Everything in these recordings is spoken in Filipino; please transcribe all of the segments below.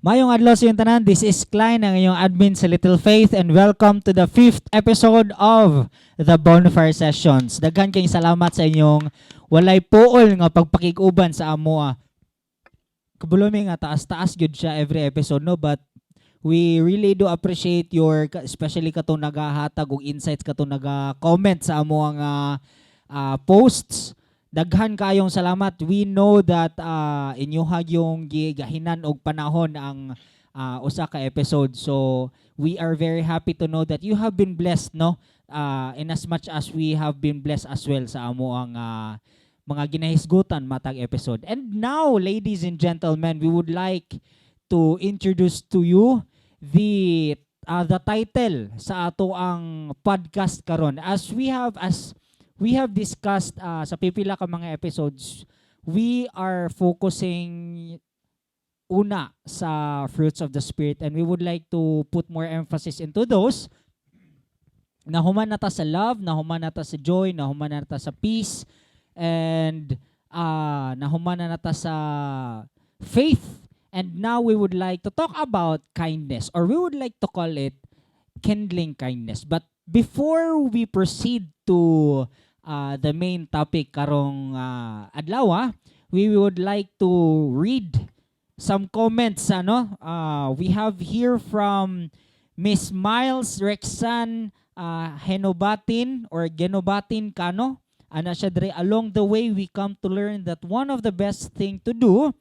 Mayong adlaw sa iyong tanan, this is Klein, ang iyong admin sa Little Faith, and welcome to the 5th episode of the Bonfire Sessions. Daghan kayong salamat sa inyong walay puol nga pagpakiguban sa amoa. Kabulumi nga taas-taas gyud siya every episode, no? But we really do appreciate your, especially katong nagahatag og insights, katong naga-comment sa amo nga posts. Daghan kayong salamat. We know that inyuhag yung gigahinan og panahon ang usa ka episode. So we are very happy to know that you have been blessed, no? In as much as we have been blessed as well sa amo ang mga ginahisgutan matag episode. And now, ladies and gentlemen, we would like to introduce to you the title sa ato ang podcast karon. As we have discussed sa pipila ka mga episodes, we are focusing una sa fruits of the Spirit, and we would like to put more emphasis into those. Nahuman nata sa love, nahuman nata sa joy, nahuman nata sa peace, and nahuman nata sa faith. And now we would like to talk about kindness, or we would like to call it kindling kindness. But before we proceed to the main topic karong adlaw, we would like to read some comments. We have here from Miss Miles Rexan Henobatin or Genobatin Kano. Ana siya dre, along the way we come to learn that one of the best thing to do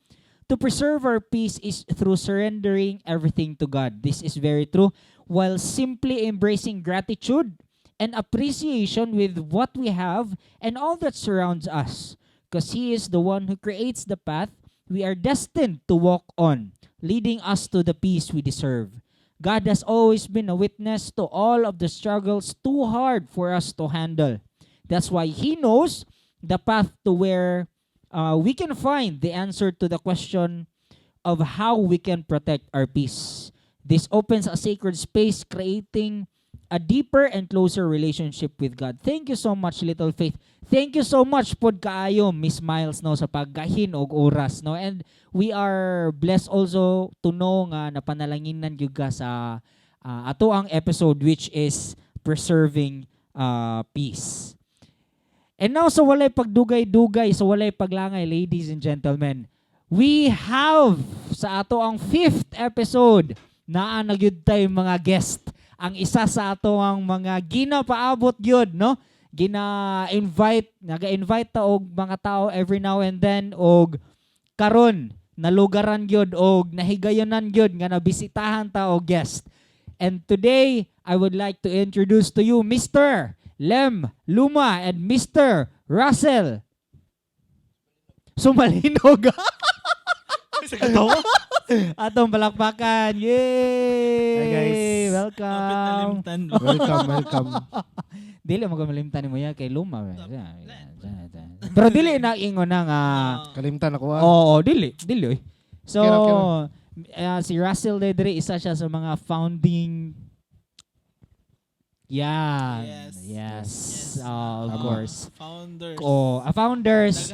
to preserve our peace is through surrendering everything to God. This is very true. While simply embracing gratitude and appreciation with what we have and all that surrounds us. Because He is the one who creates the path we are destined to walk on, leading us to the peace we deserve. God has always been a witness to all of the struggles too hard for us to handle. That's why He knows the path to where we can find the answer to the question of how we can protect our peace. This opens a sacred space, creating a deeper and closer relationship with God. Thank you so much, Little Faith. Thank you so much pod kaayo, Miss Miles, no, sa paggahin og oras, no. And we are blessed also to know nga napanalanginan gyud ka sa ato ang episode, which is preserving peace. And now, sa walay pagdugay-dugay, sa walay paglangay, ladies and gentlemen, we have sa ato ang 5th episode na nagyud tay mga guest. Ang isa sa ato ang mga ginapaabot gyud, no? Naga-invite ta og mga tao every now and then, og karon nalugaran gyud og nahigayonan gyud nga nabisitahan ta og guest. And today, I would like to introduce to you Mr. Lem Luma and Mr. Russell Sumalinog. Atong palakpakan. Yay! Hi guys. Welcome. Welcome. Dili mo kamalimtan mo ya kay Luma. Pero dili na ingon na nga. Kalimtan ako Oo, dili. So, Okay. Si Russell Ledre, isa siya sa mga founding. Yes. Of course. Founders. Founders.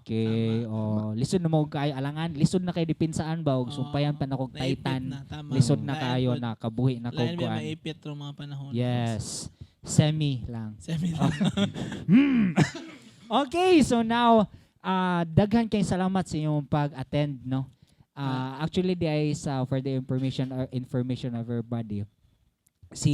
Okay. Tama. Lisod na mo kay alangan, lisod na kay dipinsaan ba og sumpayan pa na kog Titan. Lisod na kayo na kabuhi na kog Lain ba kuan. maipit ro mga panahon. Yes. Semi lang. Semi lang. Okay, so now daghan kay salamat sa inyong pag-attend, no. Actually, guys, for the information of everybody, si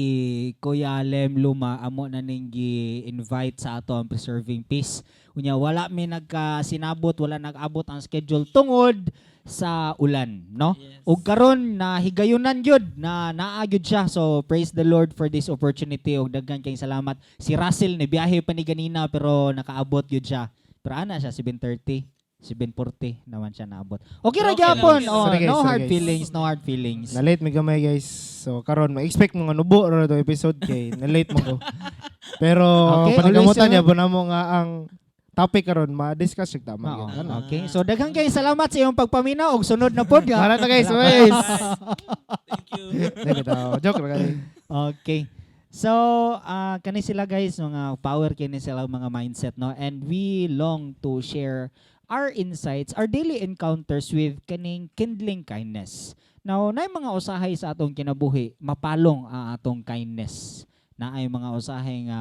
Kuya Lem Luma amo na ning gi-invite sa ato ang Preserving Peace. Unya wala mi nagkasinabot, wala nag-abot ang schedule tungod sa ulan, no? Yes. Ug karon na higayunan gyud na naa gyud siya. So praise the Lord for this opportunity, ug daghan kay salamat. Si Russell ni biyahe pa ni ganina pero nakaabot gyud siya. Pero ana siya 7:30. 7:40 naman siya naabot. Okay ra Okay lang, gyapon. okay lang. Oh, Sorry, guys, no sorry, hard guys. feelings, no hard feelings. Na-late may gamay guys. So karon ma-expect mo nga nubo ra do episode kay na-late mo ko. Pero Okay, panigamutan always, niya po namo nga ang topic karon ma-discuss yung tama. Oo, Ano? okay. So daghang kay salamat sa iyong pagpaminaw og sunod na pod Para nga. ta guys, wait. Thank you. Joke ra kay. Okay. So, kani sila guys, mga power kini sila mga mindset, no? And we long to share our insights, our daily encounters with kaning kindling kindness. Now, na mga usahay sa atong kinabuhi, mapalong ang atong kindness. Na ay mga usahay nga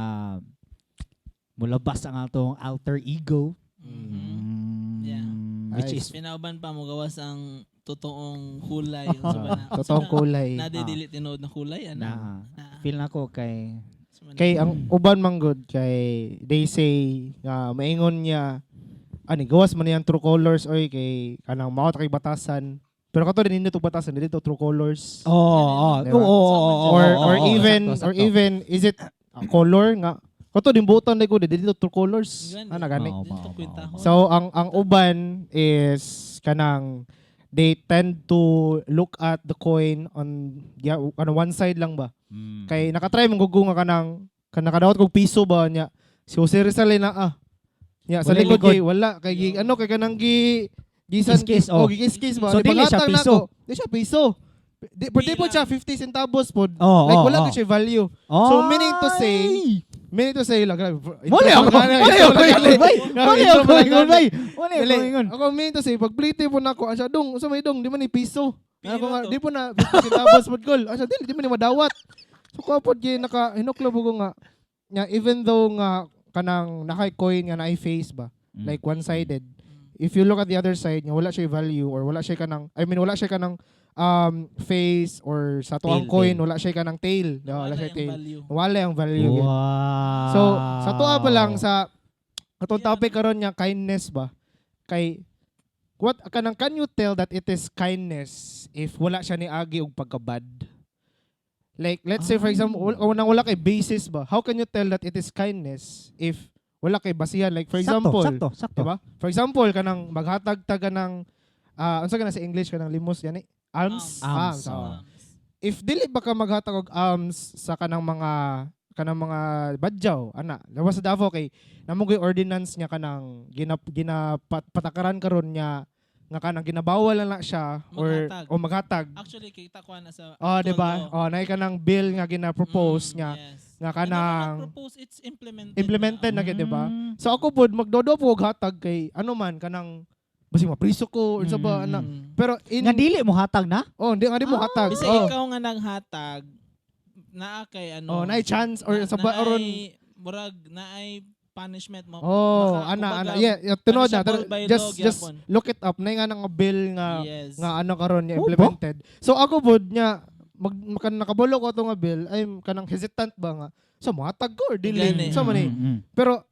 mulabas ang atong alter ego. Yeah. Which Nice. is Pinauban pa mo gawas ang totoong kulay. Yung sa bana. Totoong kulay. Nadidili tinood na kulay. Ano? feel na ko kay Kay ang uban man good kay they say nga maingon niya ani gawas man niyang true colors oy kay kanang mao kay batasan. Pero kato din nito batasan dito true colors. Diba? Or even is it a color nga kato din buton ko dito true colors. Gani. Ana gani. Oo. Dito kwintahon. So ang uban is kanang they tend to look at the coin on one side lang ba. Kay nakatry mong gugo nga kanang nakadawat kog piso ba niya. Si Jose Rizal na Ya sa Wala likod likod. kay wala kay ano kay kanang gisan Kiskis, oh. gikiskis ba. So, Di dili siya paghatag piso. nako, Di siya piso. Di po siya 50 centavos pod. Oh, Like oh, wala oh. ka siya value. So, meaning to say lang. Mali ako. Ako meaning to say pag plite po nako asa dong sa may dong di man ni piso. Pino Ako nga to. di po na 50 centavos pod gol. Asa di man ni madawat. So ko pod gi naka hinuklo ko nga even though nga kanang nakay coin nga naay face ba. Like one-sided. If you look at the other side, nga wala siya value or wala siya kanang wala siya kanang face or sa tuang Tail, coin, tail. wala siya kanang tail. Wala Wala siya yung tail. value. Wala yung value. gyud. Wow. So, sa tuwa pa lang sa atong topic karon nga kindness ba? Kay can you tell that it is kindness if wala siya ni agi og pagkabad? Like let's say for example, wala kay basis ba? How can you tell that it is kindness if wala kay basihan? Like for example, sakto. diba? For example, kanang maghatag taga ng unsa ka na sa English kanang limos yani? Alms. Alms. Oo. If dili ba ka maghatag og alms sa kanang mga badyaw ana lawas sa Davao kay namogoy ordinance niya kanang patakaran karon niya nga kanang ginabawal na siya Maghatag. o maghatag. Actually, kita ko na sa Di ba? Naay kanang bill nga gina-propose niya yes. nga Ano kanang propose it's implemented na na. gid, di ba? So ako pod magdodo po og hatag kay ano man kanang basi mapriso ko or sa ba ana. Pero Nga dili mo hatag na? di nga di mo hatag. Bisa ikaw nga naghatag naa kay ano. Naay chance or sa ba aron murag naay punishment mo. ana. Yeah, tunod na. punishable by law Just gyapon. look it up. Nay nga nang bill nga Yes. nga ano karon niya Oh, implemented. So ako pod niya nakabalo ko ato nga bill ay kanang hesitant ba nga. So mohatag ko or dili. Gani. So man Pero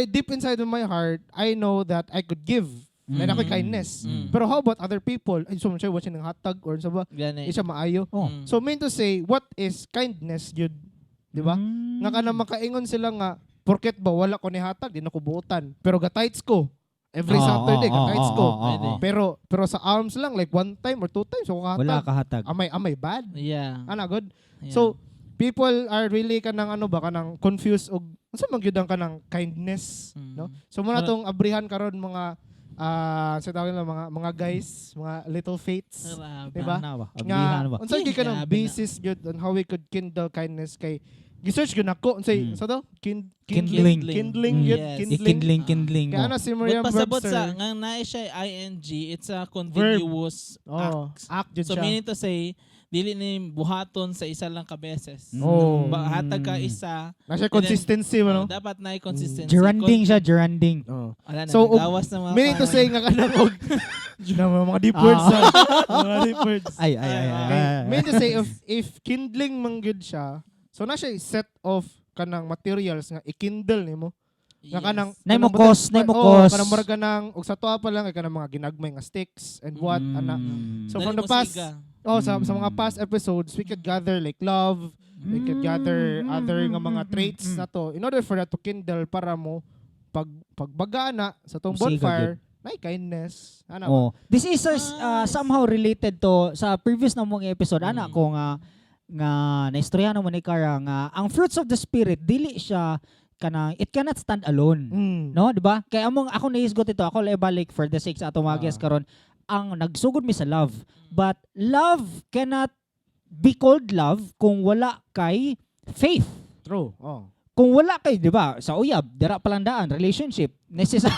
deep inside of my heart, I know that I could give. May ako'y kindness. Pero how about other people? Ay, so siya watching ng hatag or sa ba? Gani. Isa maayo. Oh. Mm. So mean to say, what is kindness, Jude? Di ba? Nga ka na makaingon sila nga, porket ba wala ko ni hatag, di na ko buutan. Pero gatites ko. Every Saturday, gatites ko. Pero sa arms lang, like one time or two times, ako Wala hatag. ka hatag. Amay bad. Yeah. Ana, good? Yeah. So, people are really kanang kanang confused og unsa man gyud ang kanang kindness, no? So muna tong abrihan karon mga sa tawag nila mga guys, mga little fates. Diba? Ablihan ba? Unsa gyud kanang Grabe na. basis gyud on how we could kindle kindness kay gi-search gyud nako unsay sa to? Kindling. Kindling Mm. gyud, Yes. kindling. Kindling Kaya mo. ana si Merriam Pasabot sa Webster. nga naay siya ing, it's a continuous act. Act gyud So siya. meaning to say, dili ni buhaton sa isa lang ka beses. Oh. Hatag ka isa, Na siya consistency mo no. dapat na consistency. Geranding siya, geranding. Oh. Wala na, So, nagawas na mga Meaning to parang- say nga kanang og mga deep words. Mga deep words. Ay. Meaning to say if kindling man gyud siya, so na siya set of kanang materials nga ikindle nimo. Nga Yes. kanang Nay mo cost. kanang murag kanang og sa tuwa pa lang kay kanang mga ginagmay nga sticks and what ana. So Dali from the mo past siga. sa mga past episodes we could gather like love, we could gather other nga mga traits na to in order for that to kindle para mo pagbaga na sa tong Siga bonfire, nay kindness. Ana ba? Oh, this is somehow related to sa previous na mong episode ana ko nga naistorya naman ni Kara nga ang fruits of the spirit dili siya kanang it cannot stand alone. No, di ba? Kaya ako naisgot ito, ako balik for the sake sa atong mga guests karon, ang nagsugod mi sa love. But love cannot be called love kung wala kay faith. True. Oh. Kung wala kay, di ba, sa uyab, dira palang daan, relationship, necessary.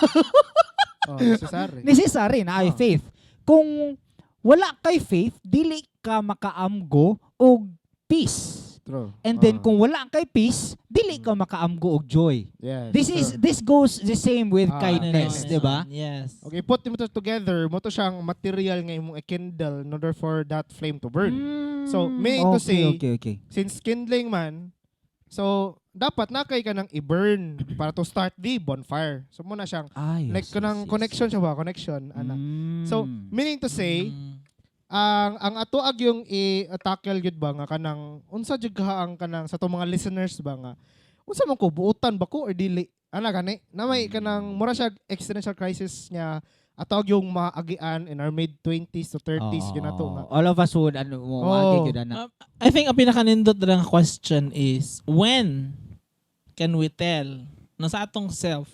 Necessary. Necessary na ay Ah. faith. Kung wala kay faith, dili ka makaamgo og peace. True. And then kung wala kay peace, dili ka makaamgo og joy. Yes. This goes the same with Ah, kindness, Ano, 'di ba? Yes. Okay, put mo to together, mo to siyang material nga imong i-kindle in order for that flame to burn. So, meaning to say, okay. Since kindling man, so dapat nakay ka nang i-burn para to start the bonfire. So muna siyang Ay, like kanang connection siya ba? Connection ana. So meaning to say, ang ato ag yung i-tackle gud ba nga kanang unsa jud ka ang kanang sa to mga listeners ba nga unsa man ko buutan ba ko or dili ana gani na may kanang mura siya existential crisis niya ato ag yung maagian in our mid 20s to 30s yun ato nga. All of us would ano mo agi gyud ana. I think ang pinakanindot na nga question is, when can we tell no sa atong self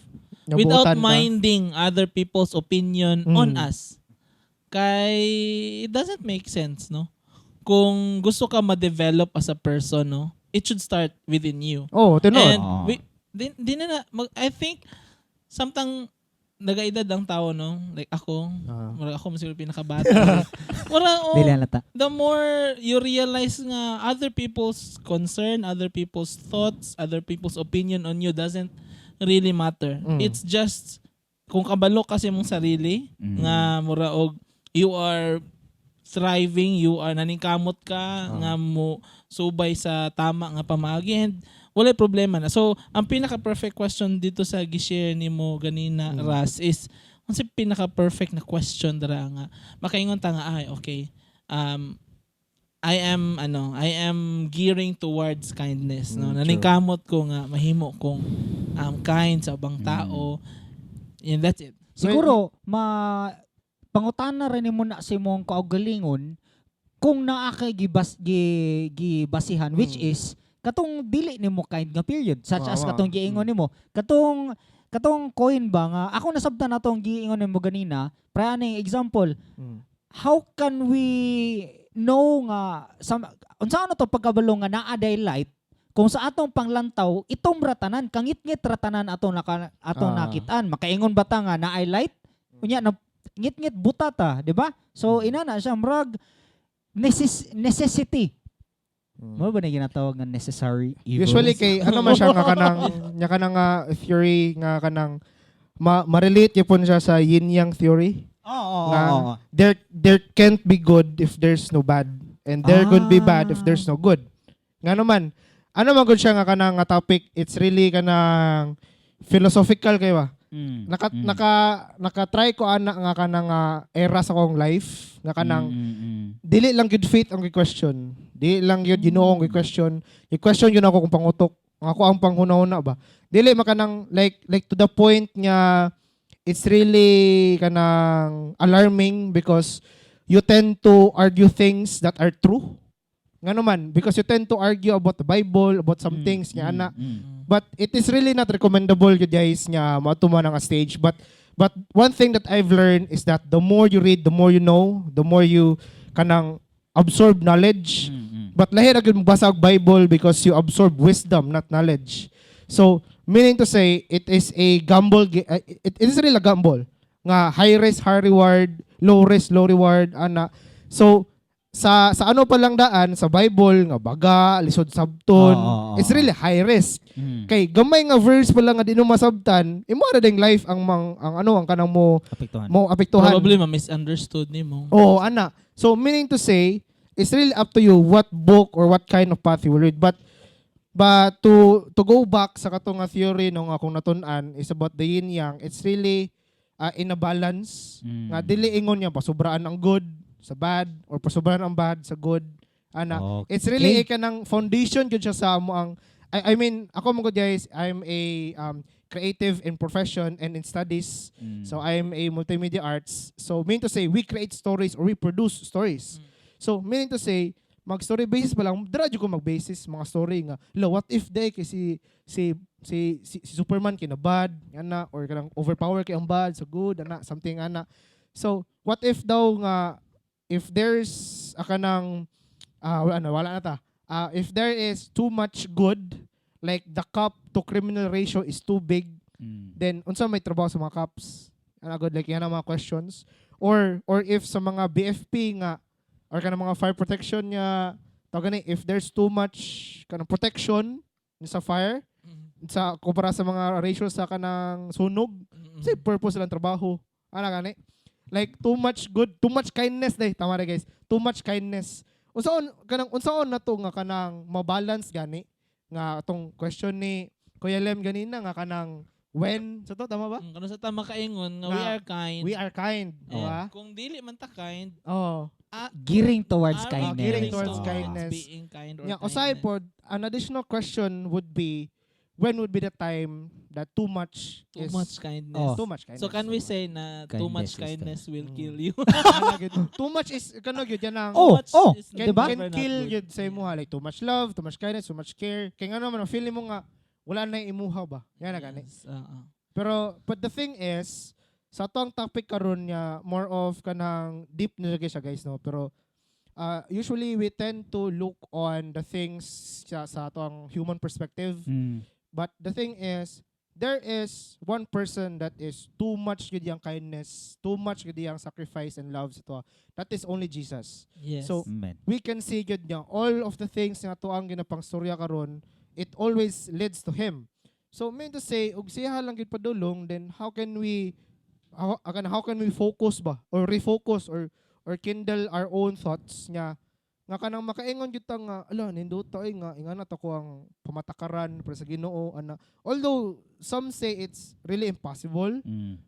Nga without buutan ka. minding other people's opinion on Mm. us? Kay it doesn't make sense, no? Kung gusto ka ma-develop as a person, no, it should start within you. Oh, tinon. And Oo. di na I think samtang nagaedad ang tao, no? Like ako, ako mas siguro pinakabata. Wala, Dili halata. the more you realize nga other people's concern, other people's thoughts, other people's opinion on you doesn't really matter. It's just kung kabalo kasi mong sarili nga mura og you are thriving, you are naningkamot ka nga mo subay sa tama nga pamaagi and wala problema na. So, ang pinaka-perfect question dito sa gishare ni mo ganina, Ras, is ang pinaka-perfect na question dara nga makaingon ta nga ay okay. I am gearing towards kindness, no. Naningkamot ko nga mahimo kong kind sa ubang tao. And that's it. Siguro pangutana rin nimo na si mong kaugalingon kung naa kay gibasihan which is katong dili nimo kind nga period such as katong giingon nimo katong coin ba nga ako nasabtan natong giingon nimo ganina praning example how can we know nga unsa ano to pagkabalo nga naa daylight kung sa atong panglantaw itom ratanan kangit-ngit ratanan atong nakitaan makaingon ba ta nga naay light unya na ngit-ngit buta ta, di ba? So inana siya murag necessity. Mo ba na ginatawag nga necessary evil? Usually kay ano man siya nga kanang theory nga kanang ma-relate yun siya sa yin yang theory. Oo. There can't be good if there's no bad and there could be bad if there's no good. Nga naman, ano man gud siya nga kanang nga topic, it's really kanang philosophical kay ba? Naka-try ko ana nga kanang era sa kong life nga kanang dili lang good faith ang question. Dili lang yun Ginoo ang question. I-question yun ako kung pangutok. Ako ang panghuna-huna ba. Dili makanang like to the point nga it's really kanang alarming because you tend to argue things that are true. Nga naman, because you tend to argue about the Bible, about some things nga ana. But it is really not recommendable you guys nga matuman ang stage. But one thing that I've learned is that the more you read, the more you know, the more you kanang absorb knowledge. But lahi ra gyud magbasa og Bible because you absorb wisdom, not knowledge. So, meaning to say, it is a gamble. It is really a gamble. Nga high risk, high reward, low risk, low reward, ana. So, sa ano pa lang daan sa Bible nga baga lisod sabton it's really high risk kay gamay nga verse pa lang nga di mo masabtan imo ra ding life ang kanang mo apektuhan Probably ma-misunderstood nimo. oh ana so meaning to say it's really up to you what book or what kind of path you will read but to go back sa katong nga theory nung akong natun-an is about the yin yang it's really in a balance nga dili ingon niya pasubraan ang good sa bad or pasubaran ang bad sa good ana it's really a kanang foundation gyud siya sa mo ang I mean ako mo guys I'm a creative in profession and in studies so I'm a multimedia arts so meaning to say we create stories or we produce stories so meaning to say mag story basis pa lang dira jud ko mag basis mga story nga what if day kay si Superman kay na bad ana or kanang overpower kay ang bad sa good ana something ana so what if daw nga if there's a kanang wala na ta. If there is too much good, like the cup to criminal ratio is too big, then unsa may trabaho sa mga cups? ana good like yan ang mga questions or if sa mga BFP nga or kanang mga fire protection niya tawag gani if there's too much kanang protection sa fire sa kumpara sa mga ratio sa kanang sunog sa purpose lang trabaho ana gani like too much good too much kindness day tama ra guys too much kindness unsaon na to nga kanang mabalance gani nga atong question ni Kuya Lem ganina nga kanang when so to tama ba Kano sa tama kaingon nga Nga, we are kind. we are kind Oh. diba Kung dili man ta kind, oh Gearing towards are we kindness. gearing towards towards kindness. being kind or yeah usay kindness? pod an additional question would be when would be the time that too much Too is much kindness. Oh. too much kindness So can we say na too much Kindness is kindness will Mm. kill you? Ana, gid. Too much is kano gyud yan ang Oh, much oh, is can, diba? can never not kill good. yun sa imuha like too much love, too much kindness, too much care. Kaya nga naman feeling mo nga wala na yung imuha ba? Yan na gani. Yes, Pero but the thing is sa atong topic karon niya more of kanang deep na lagi siya guys no. Pero usually we tend to look on the things sa atong human perspective. Mm. But the thing is, there is one person that is too much gid yang kindness, too much gid yang sacrifice and love sa to. That is only Jesus. Yes. So, Amen. We can see gid niya all of the things nga to ang ginapangstorya karon, it always leads to him. So mean to say, ug siya lang gid padulong, then how can we focus ba or refocus or kindle our own thoughts nga kanang makaingon gyud ta nga ala ninduta ay nga ingana to ko ang pamatakaran para sa Ginoo ana although some say it's really impossible Mm.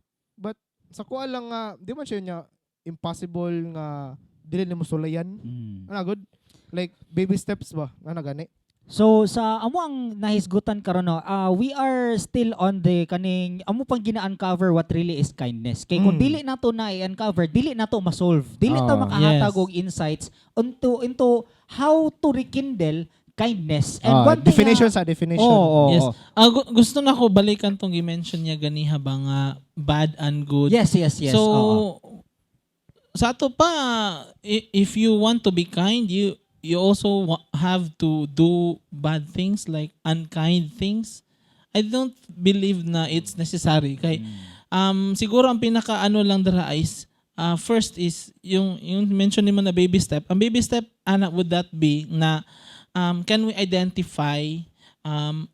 sa kuha lang nga di man siya niya impossible nga dili nimo sulayan Mm. ana good like baby steps ba ana gani So sa amo ang nahisgutan karon no, we are still on the kaning amo pang gina-uncover what really is kindness. Kay kung Mm. dili nato na i-uncover, dili nato ma-solve. Dili ta Ah, makahatag yes. og insights into how to rekindle kindness. And one thing definition sa definition Oh, Yes. Gusto na ko balikan tong i-mention niya ganiha ba nga bad and good. Yes. So oo. sa ato pa if you want to be kind, you also have to do bad things like unkind things. I don't believe na it's necessary kay siguro ang pinaka ano lang dara is first is yung mention ni mo na baby step. Ang baby step ana would that be na can we identify ang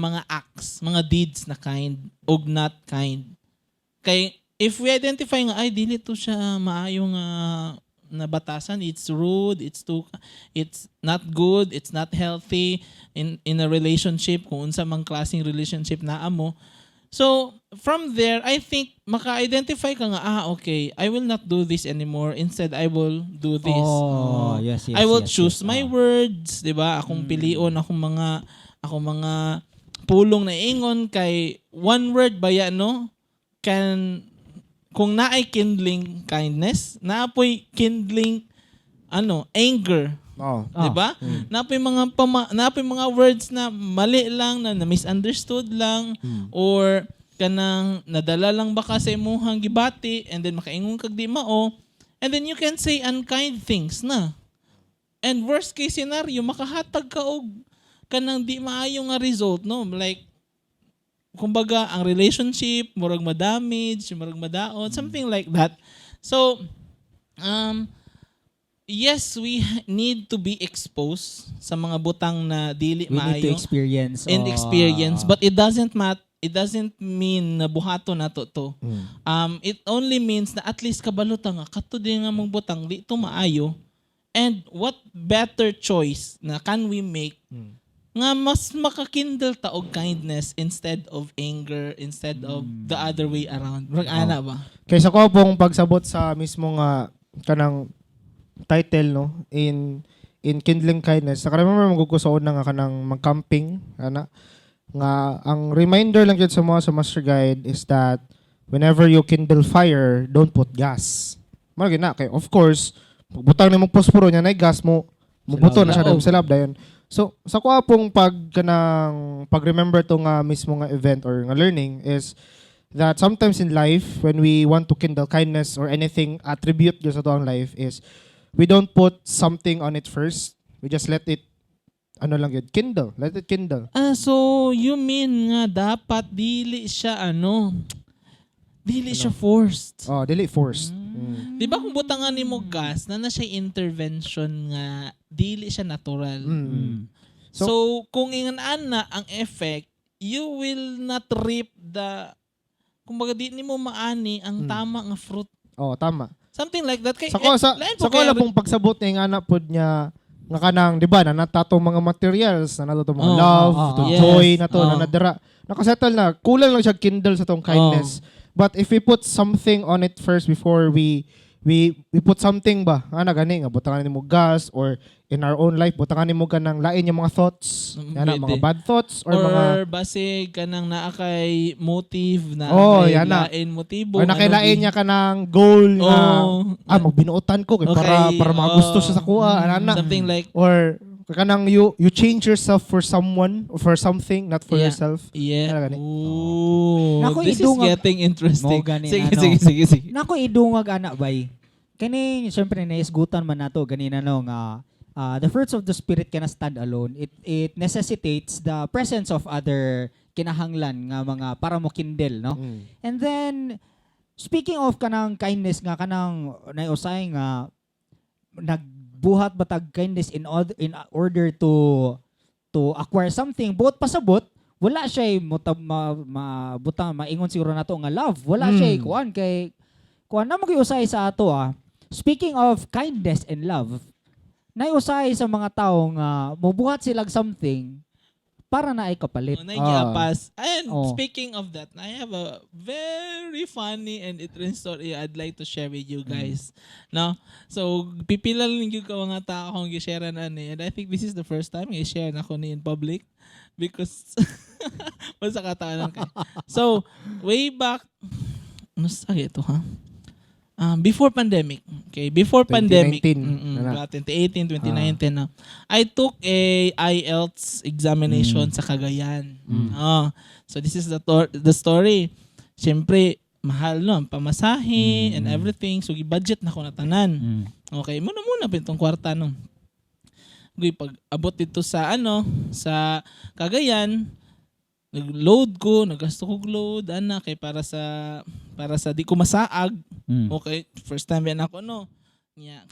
mga acts, mga deeds na kind og not kind. Kay if we identify nga ay dili to siya maayo nga na batasan, it's rude, it's not good, it's not healthy in a relationship kung unsa mang klaseng relationship na amo. So from there I think maka-identify ka nga okay, I will not do this anymore, instead I will do this. Oh, yes. I will yes, choose yes. my words, 'di ba? Akong pilion, akong mga pulong na ingon kay one word ba ya no can kung naay kindling kindness, naapoy kindling anger, oh 'di ba? Naapoy mga words na mali lang na misunderstood lang or kanang nadala lang baka sa imong gibati and then makaingon kag di mao and then you can say unkind things na. And worst case scenario makahatag ka og kanang di maayo nga result no, like kumbaga ang relationship murag ma-damage, murag madaot, something like that. So yes, we need to be exposed sa mga butang na dili We need to maayo experience. and experience, but it doesn't mean na buhato na to. It only means na at least kabalo ta nga kato din nga mong butang di to maayo. And what better choice na can we make nga mas makakindle ta og kindness instead of anger, instead of the other way around. Murag ana ba? kaysa ko pong pagsabot sa mismo nga kanang title no in kindling kindness sa remember magugusoon na nga kanang mag-camping ana nga ang reminder lang gyud sa mga sa master guide is that whenever you kindle fire don't put gas mao gina kay of course pagbutang nimo posporo nya nay gas mo mubuto na siya sa lab dayon so sa kuha pong pag-remember to nga mismo nga event or nga learning is that sometimes in life when we want to kindle kindness or anything attribute just to ang life is we don't put something on it first, we just let it let it kindle. So you mean nga dapat dili siya Dili siya forced. Oh, dili forced. Di ba kung butangan ni mo gas, na siya intervention nga, dili siya natural. So, kung ingan na ang effect, you will not reap kumbaga di ni mo maani ang tama nga fruit. Oh, tama. Something like that. Kay, Sa ko lang pagsabot niya nga na pod niya nga kanang, di ba, na natatong mga materials, na nato mga love, yes. joy, na to, na nadara. Nakasettle na, kulang lang siya kindle sa tong kindness. But if we put something on it first before we put something ba, gani nga, butangan ni mo gas, or in our own life, butangan ni mo ganang lain yung mga thoughts, mga bad thoughts, or mga... base kanang naakay motive, na lain motibo. Or nakailain niya ka ng goal na, magbinuotan ko para magusto siya sa kuha. Something like... Or kanang you change yourself for someone or for something, not for yourself. Yeah. Ooh. This is getting interesting. Sige. Nako idungag ana bay. Kani syempre naisgutan man nato ganina nga the fruits of the spirit cannot stand alone. It necessitates the presence of other kinahanglan nga mga para mo kindle, no? And then speaking of kanang kindness nga kanang nausay nga nagbuhat batag kindness in order to acquire something, buot pasabot wala siya butang maingon siguro nato nga love, wala siya kuan na magiusay sa ato speaking of kindness and love, naiusay sa mga tao nga mobuhat silang something para na ay kapalit. And speaking of that, I have a very funny and interesting story I'd like to share with you guys. No? So, pipila lang yung mga tao akong i-share na and I think this is the first time i-share na ko ni in public because basta kataanan kayo. So, way back, ano sa ito before pandemic. Okay, before 2019, pandemic. 2018, 2019 na. I took a IELTS examination sa Cagayan. So this is the story. Siyempre, mahal no, ang pamasahe and everything. So i-budget na ko na tanan. Okay, muna itong kwarta no. Pag abot dito sa sa Cagayan, nag-load ko, nagasto ko load, kay para sa di ko masaag. Okay, first time yan ako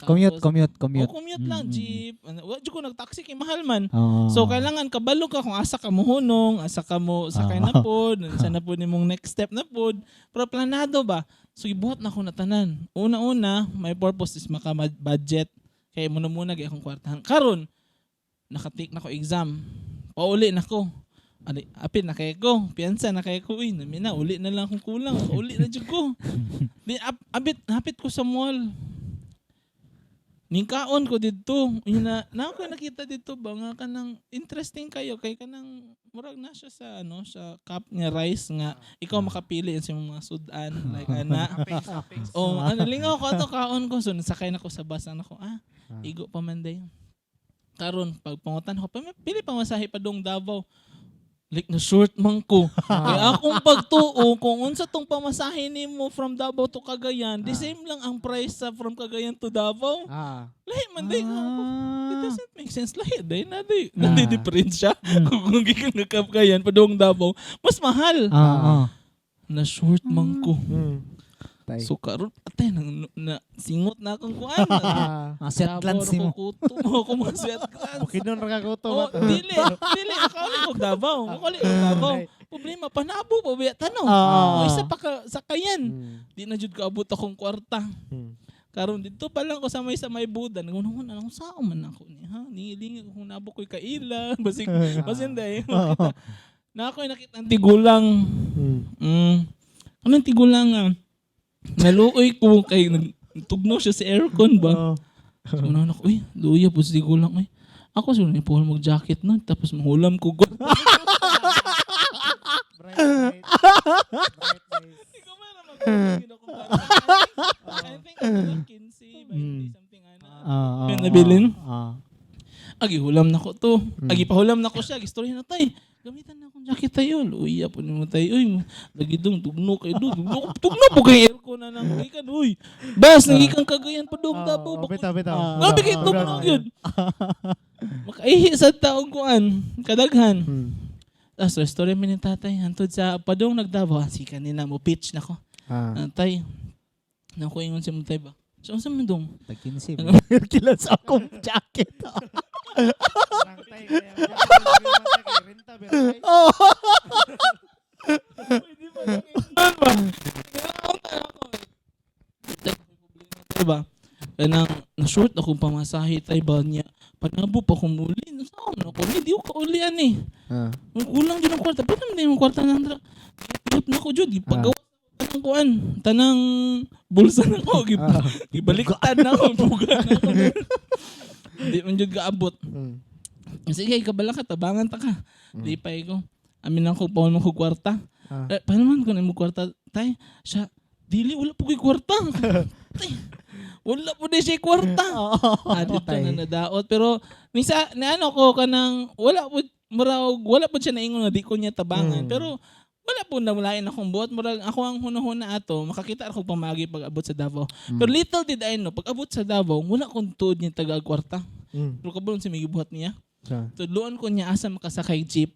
commute. Commute lang, jeep. Wadyo ko nag-taxi kay mahal man. So kailangan kabalo ka kung asa ka mo hunong, asa ka mo sakay na pod, sa na pod nimong next step na pod. Pero planado ba? So ibuhat na ko na tanan. Una, my purpose is maka-budget. Kaya muna gyud akong kwartahan. Karon naka-take na ko exam. Pauli na ko. Apil na kaya ko, piyansa na kaya ko, namina, uli na lang kung kulang, uli na dyan ko. Di, hapit ko sa mall. Ningkaon ko dito. Na ako nakita dito ba nga kanang interesting kayo, kay kanang murag na siya sa sa cup nga rice nga ikaw makapili sa mga sudan like lingaw ko ato kaon ko so nasakay na ko sa bus ko igo pa man day. Karon pag pangutan ko pili pa masahe pa dong Davao. Like na short man ko. Kaya akong pagtuo kung unsa tong pamasahe nimo from Davao to Cagayan, the same lang ang price sa from Cagayan to Davao. Lahi man day nga ako. It doesn't make sense. Lahi day na difference siya. Kung gikan nga Cagayan pa dong Davao, mas mahal. Na short man ko. So karon atay na singot na akong kuan. Settlans mo. Ako mga settlans. Okay nun ra ka kuto. Dili akali ko Davao. Problema panabo pa biya tanong. Isa pa ka sakayan. Di na jud kaabot akong kwarta. Karon dito pa lang ko sa may budan. Ngunahon anong sao man ako ni Ningilingi ko kung nabo ko'y kaila. Basin day. Na ako'y nakita ang tigulang. Anong tigulang naluoy ko kay tugnaw siya sa aircon ba. So na ako, luya po si tigulang. Ako siguro ni Paul mag-jacket nun tapos mahulam ko. Bright light. Ikaw man na I think I'm 15 by something nabilin. Agi-hulam na ko to. Agi-pahulam na ko siya. Agi-storya na tayo. Gamitan na akong jacket tayo. Uy, po naman tayo. Uy, lagi dong, tugno kayo doon. Tugno po kayo aircon na nang gikan. Uy, bas, nagikan Cagayan pa dong Davao. Bitaw. Grabe kayo tugno yun. Makaihi sa taong kuan. Kadaghan. Tapos, story mo ni tatay. Hantod sa padong nagdabo. Si kanina mo, pitch na ko. Tay, nakuingon si mo tay ba? So, saan mo dong? Tag-15. Kila sa akong jacket. Oh. Diba? Kanang na-short akong pamasahe tay ba niya. Panabo pa kong muli. Saan ako? Hindi ko kaulian eh. Kulang din ang kwarta. Pwede naman din yung kwarta na Andra. Gipilip na ako, Jud. Ipagawa tanang kuan. Tanang bulsa na ako. Gibaliktad na ako. Buga na ako. Hindi man Jud kaabot. Sige, kabala ka. Tabangan ta ka. Di pa ko. Amin ako, paon mo ko kwarta. Paano man ko na mo kwarta? Tay, siya, dili, wala po ko'y kwarta. Tay, wala po din siya kwarta. Dito na nadaot. Pero, misa, ano ko ka nang, wala po siya naingon na di ko niya tabangan. Pero, wala po namulayan akong buot. Murag, ako ang hunahuna ato, makakita ako pamagi pag abot sa Davao. Pero little did I know, pag abot sa Davao, wala kong tuod niya taga-kwarta. Pero kabulong si may gibuhat niya. Tudloan ko niya asa makasakay jeep.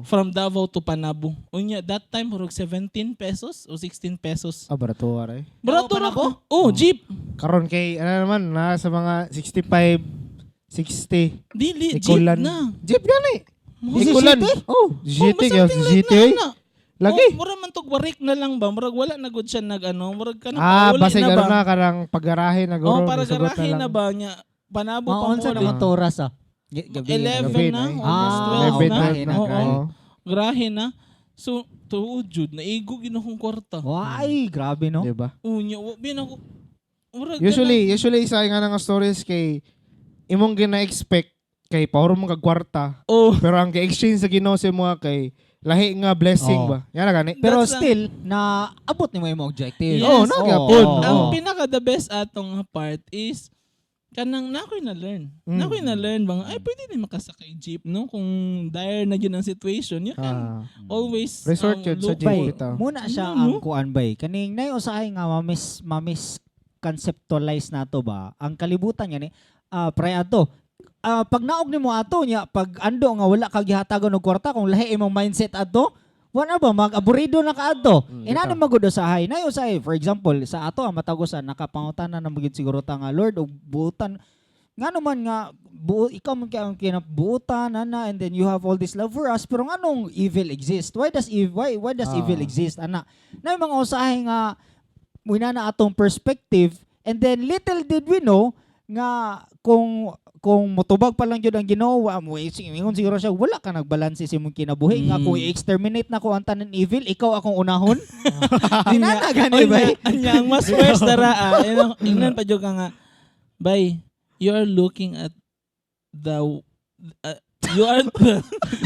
From Davao to Panabo. Unya, that time, murag 17 pesos o 16 pesos. Barato aray. Barato na ko. Oh, jeep. Karon kay ano naman nasa mga 65 60 Dili, Ikulan. jeep na. Jeep gani. Mo, Ikulan. GT kaya GT oy. Lagi. Mura man tog warik na lang ba? Murag wala na gud siya murag kana Basta na garo ba? na karang paggarahe na guro. Para garahe na ba nya? Panabo pa mo. Maunsa naman toras 11 na. Gabi na. Grahe na. So, tuod jud naigo ginahong kwarta. Why? Grabe, no? Diba? Unya, bin ako. Murag Usually sa nga nga stories kay imong gina-expect kay pawro mo kag kwarta. Pero ang exchange sa Ginoo sa mga kay lahi nga blessing ba. Yan na gani. Pero That's still, na abot ni mo yung objective. Yes. nagyapon. Ang pinaka the best atong part is kanang nakoy na learn. Nakoy na learn bang ay pwede na makasakay jeep no kung dire na gyud ang situation. You can always resort yun sa look jeep. Bay, bitaw. muna siya ang kuan bay. Kaning nay usahay nga mamis conceptualize nato ba. Ang kalibutan nga ni pre ato. Pag naog nimo ato nya pag ando nga wala kag gihatagon og kwarta kung lahi imong mindset ato, wala ba mag-aburido na kaadto. Inano magud usahay. Nay usahay for example sa ato matagusan nakapangutana na magid siguro ta nga Lord og buutan nga naman nga ikaw man kay ang kinabuutan ana and then you have all this love for us pero nganong evil exist? Why does evil exist ana? Nay mga usahay nga muna na atong perspective and then little did we know nga kung motubag pa lang yun ang ginawa mo, ingon siguro siya, wala ka nagbalanse sa imong kinabuhi. Nga kung i-exterminate na ko ang tanan evil, ikaw akong unahon. Di na gani ba? Ang mas worst dara, ingnan pa dyan ka nga, bay, you're looking at the,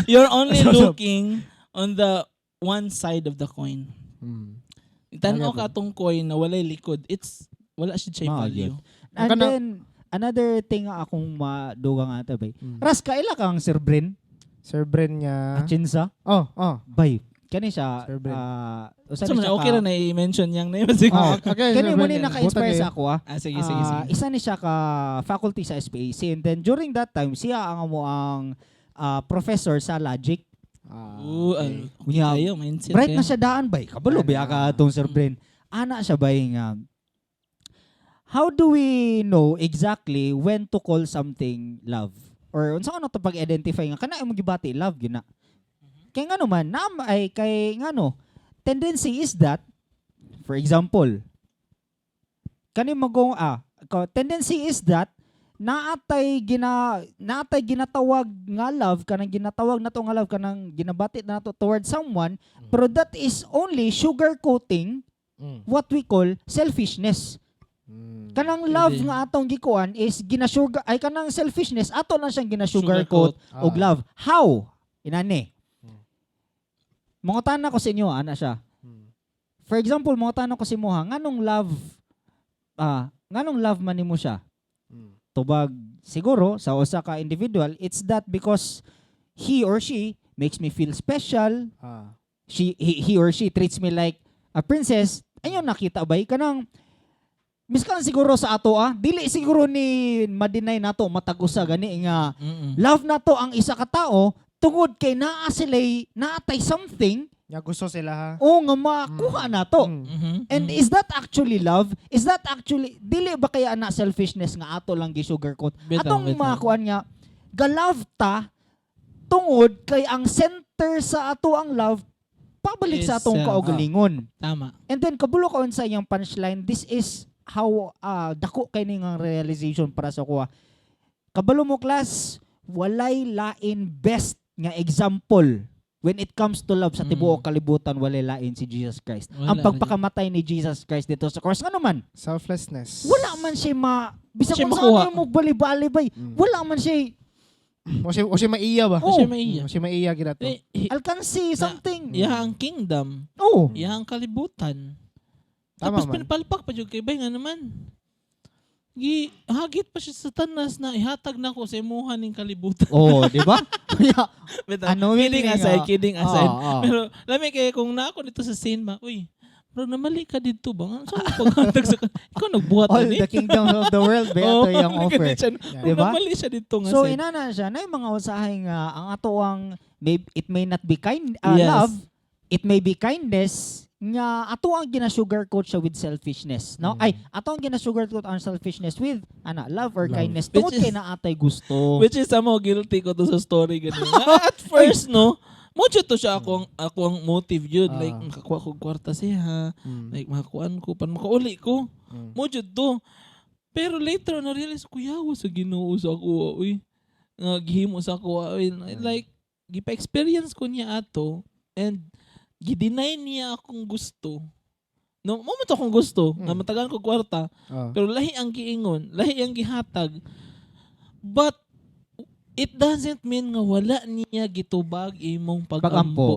you're only looking on the one side of the coin. Tanaw ka atong coin na walay likod, wala siya value. And then, another thing nga akong maduga nga ito, bay. Ras, kaila kang Sir Bren? Sir Bren niya. Achinsa? Bay. Kani siya, Sir Bren. Okay na na-i-mention niyang name. Kani mo ni naka-inspire sa ako Sige. Isa ni siya ka faculty sa SPAC and then during that time, siya ang mo ang professor sa logic. Okay. Mindset Bright na siya daan, bay. Kabalo, biya ka itong Sir Bren. Ana siya, bay, nga. How do we know exactly when to call something love? Or unsa ka na ito pag-identify nga? Kana mo gibati, love, gina. Kaya nga naman, tendency is that, for example, tendency is that, naatay ginatawag nga love, kanang ginatawag na to nga love, kanang ginabati na to towards someone, pero that is only sugarcoating what we call selfishness. Kanang love nga atong gikuan is kanang selfishness ato lang siyang gina-sugarcoat og love. How? Inani. Mangutana ko sa inyo ana siya. For example, mangutana ko si moha nganong love man nimo siya? Tubag siguro sa usa ka individual, it's that because he or she makes me feel special. He or she treats me like a princess. Ayun nakita ba kanang miskan siguro sa ato dili siguro ni madinay nato matagusa gani nga love nato ang isa ka tao tungod kay naatay something Ya gusto sila ha. O nga makuha na to. Mhm. And is that actually love? Is that actually dili ba kaya na selfishness nga ato lang gi sugarcoat? Bitaw, Atong bitaw. makuan nga ga-love ta tungod kay ang center sa ato ang love pabalik sa Is, atong kaugalingon. Tama. And then kabulo kaon sa iyang punchline, this is how dako kay ning realization para sa kuha. Kabalo mo class, walay lain best nga example when it comes to love sa tibuok kalibutan, walay lain si Jesus Christ. Wala Ang pagpakamatay ni Jesus Christ dito sa cross, ano man, Selflessness. wala man siya bisag Siya kung makuha. saan mo bali-balibay, wala man siya O siya maiya ba? Oh. Siya maiya. O siya maiya gina to. alkansi something. Iha ang kingdom. Oh. Iha ang kalibutan. Tama Tapos man. pinapalpak pa jud kay bay nga naman. Hagit pa siya sa tanas na ihatag na ko sa imuhan ning kalibutan. Oh, di ba? Bitaw, Ano kidding yun, aside, kidding aside. Oo. Pero lami kay kung na ako dito sa scene ba, uy, bro, namali ka dito ba? Saan mo paghatag sa ikaw nagbuhat All ni? the kingdoms of the world ba ito yung offer. Diba? Diba? Namali siya dito nga So side. inana siya na yung mga usahay nga ang ato ang it may not be Yes. love, it may be kindness nga ato ang gina-sugarcoat siya with selfishness, no? Ay, ato ang gina-sugarcoat ang selfishness with love or Love. kindness. Which Tungod is- kay na atay gusto. Which is samo guilty ko to sa story ganun. At first, no, mucho to siya ako ang motive yun. Like, makakuha ko kwarta siya. Like, makakuhaan ko, pan makauli ko. Mucho to. Pero later, na-realize ko, yawa sa ginoo sa ako, uy. Gihimo sa ako, uy. Like, gipa-experience ko niya ato, and gideny niya akong gusto. No, mo akong gusto, na matagan ko kwarta, pero lahi ang giingon, lahi ang gihatag. But it doesn't mean nga wala niya gitubag imong Pagampo.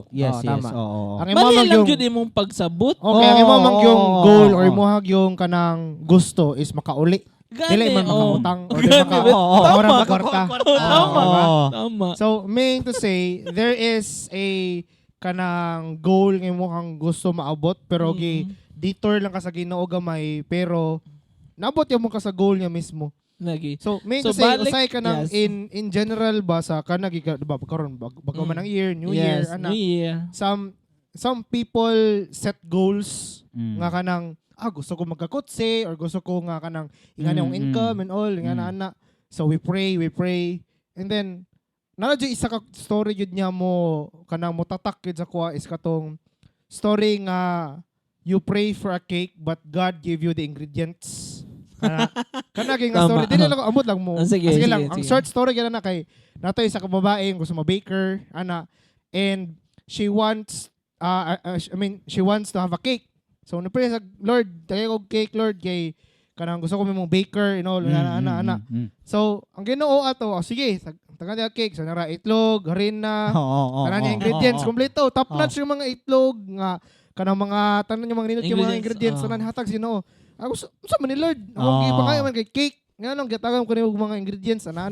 pagampo. Yes, Oo, yes. tama. Oo. Ang Mali imamag lang yung jud imong pagsabot. Okay, ang imamag yung Oo, goal oo, or oo. imuhag yung kanang gusto is makauli. Dili man oh. makautang or di Gani, maka oo. ora Tama. makwarta. Tama. Oo. Tama. So, meaning to say, there is a kanang goal nga imong gusto maabot pero gi detour lang ka sa Ginoo gamay pero naabot yung mo ka sa goal niya mismo. Lagi. So, meaning to So, say, balik- usay ka nang yes. in general ba sa kanang diba karon bago man ang year, new year, Yes, ana. New Year. Some people set goals Mm. nga kanang gusto ko magkakotse or gusto ko nga kanang ingana yung income and all ingana ana. So we pray and then nala jud isa ka story jud niya mo kanang mo tatak jud sa kuha is katong story nga you pray for a cake but God gave you the ingredients. Kana ging Tama. story dili lang ko amot lang mo. Sige, Sige sige, lang ang sige. short story gana na kay nato isa ka babae nga gusto ma-baker ana and she wants she wants to have a cake. So napray sa Lord, tagay ko cake Lord kay kanang gusto ko mong baker and all ana. So ang Ginoo ato, sige, tagan niya cake, so nara itlog, harina, tanan niya ingredients kompleto, top notch yung mga itlog nga kanang mga tanan yung mga ninot yung mga ingredients tanan hatag Ginoo. Ako sa man ni Lord, ako gipangay man kay cake. Nganong gitagan ko ni mga ingredients ana.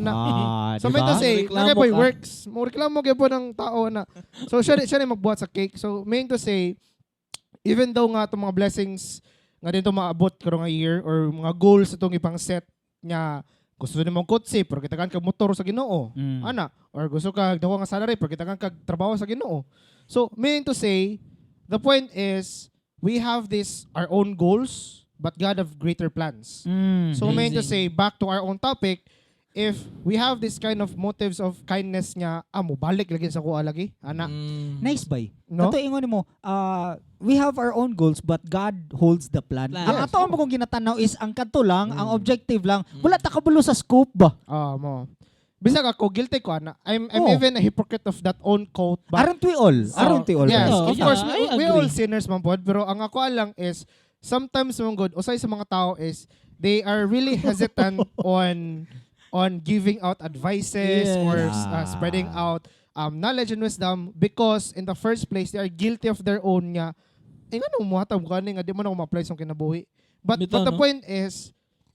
So may to say, Reklamo lagay po ka. works. Mo reklamo gyud po ng tao na. So siya na magbuhat sa cake. So meaning to say, even though nga itong mga blessings nga dito maabot karong nga year or mga goals itong ipang set niya gusto ni mong kotse pero kitagan kag motor sa Ginoo. Ana, or gusto ka dako nga salary pero kitagan kag trabaho sa Ginoo. So meaning to say, the point is we have this our own goals but God have greater plans. So meaning to say, back to our own topic, if we have this kind of motives of kindness nga, mo balik lagi sa kuha lagi, ana. Nice bay. No? Kato ingon mo, we have our own goals but God holds the plan. Plan. Ang Yes. ato mo kung ginatanaw is ang kadto lang, ang objective lang. Wala ta kabulo sa scope ba? Mo. Bisag ako, guilty ko, ana. I'm Oh. even a hypocrite of that own quote. But, Aren't we all? Aren't we all? Yes, Oh, of yeah, course, I we agree. all sinners man pod, pero ang ako lang is, sometimes mga good, usay sa mga tao is, they are really hesitant on giving out advices Yes. or spreading out knowledge and wisdom because in the first place, they are guilty of their own nga, nga nung muhatag ka nga, di mo na ma-apply sa kinabuhi. But Bitaw, the no? point is,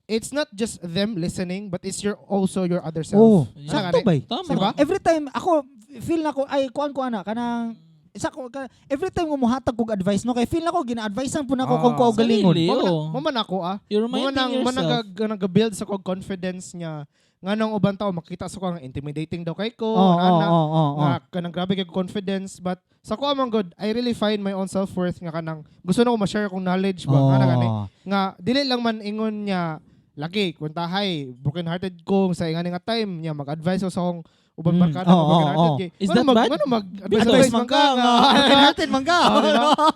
it's not just them listening, but it's also your other Oh, self. Yeah. sakto bay. Tama. Diba? Every time ako feel na ko ay kuan ko ana kanang isa ko every time mo muhatag kog advice no kay feel na ko gina-advisean po nako Ah. kung ko galingon. Sarili. Maman ako You're Mo reminding yourself. nag-build sa kog confidence niya nga nang ubang tao makita sa ko nga intimidating daw kay ko, Oo, ana, oo. nga kanang grabe kay confidence, but sa ko amang good, I really find my own self-worth nga kanang gusto na ko ma-share akong knowledge ba nga gani nga dili lang man ingon niya lagi kuntahay broken hearted ko sa ingani nga time niya mag-advise ko sa akong ubang barkada Oo, nga broken hearted oo. kay. Is that bad? Advice man ka nga. Natin man ka.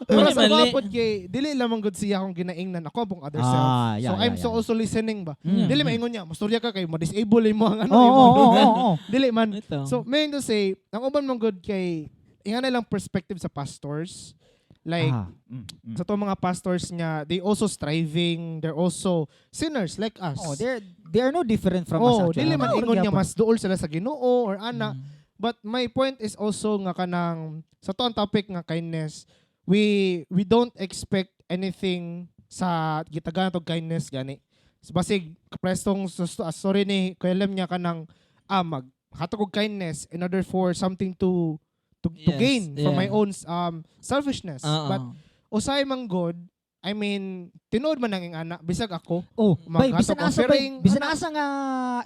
Pero sa Mali. mapod kay dili lamang good siya akong ginaingnan ako pong other self. Ah, yeah, So I'm yeah, so yeah. also listening ba. Mm. Dili maingon niya, mastorya ka kay ma-disable mo ang ano Oo, mo. oo, oo. Dili man. Ito. So mean to say, ang uban mong good kay ingana lang perspective sa pastors. Like sa to mga pastors niya, they also striving, they're also sinners like us. Oh, they are no different from us Oh, actually. dili man Oo, ingon niya gyapon. mas duol sila sa Ginoo or ana. But my point is also nga kanang sa to ang topic nga kindness, we don't expect anything sa gitagan to kindness gani. So, basig prestong sorry ni Kuya Lem niya kanang mag hatag og kindness in order for something to Yes, gain from yeah. my own selfishness. Oo. But usay man God, I mean, tinuod man ang anak bisag ako. Oh, bay, Maghatag bisan asa offering, bay, bisan asa nga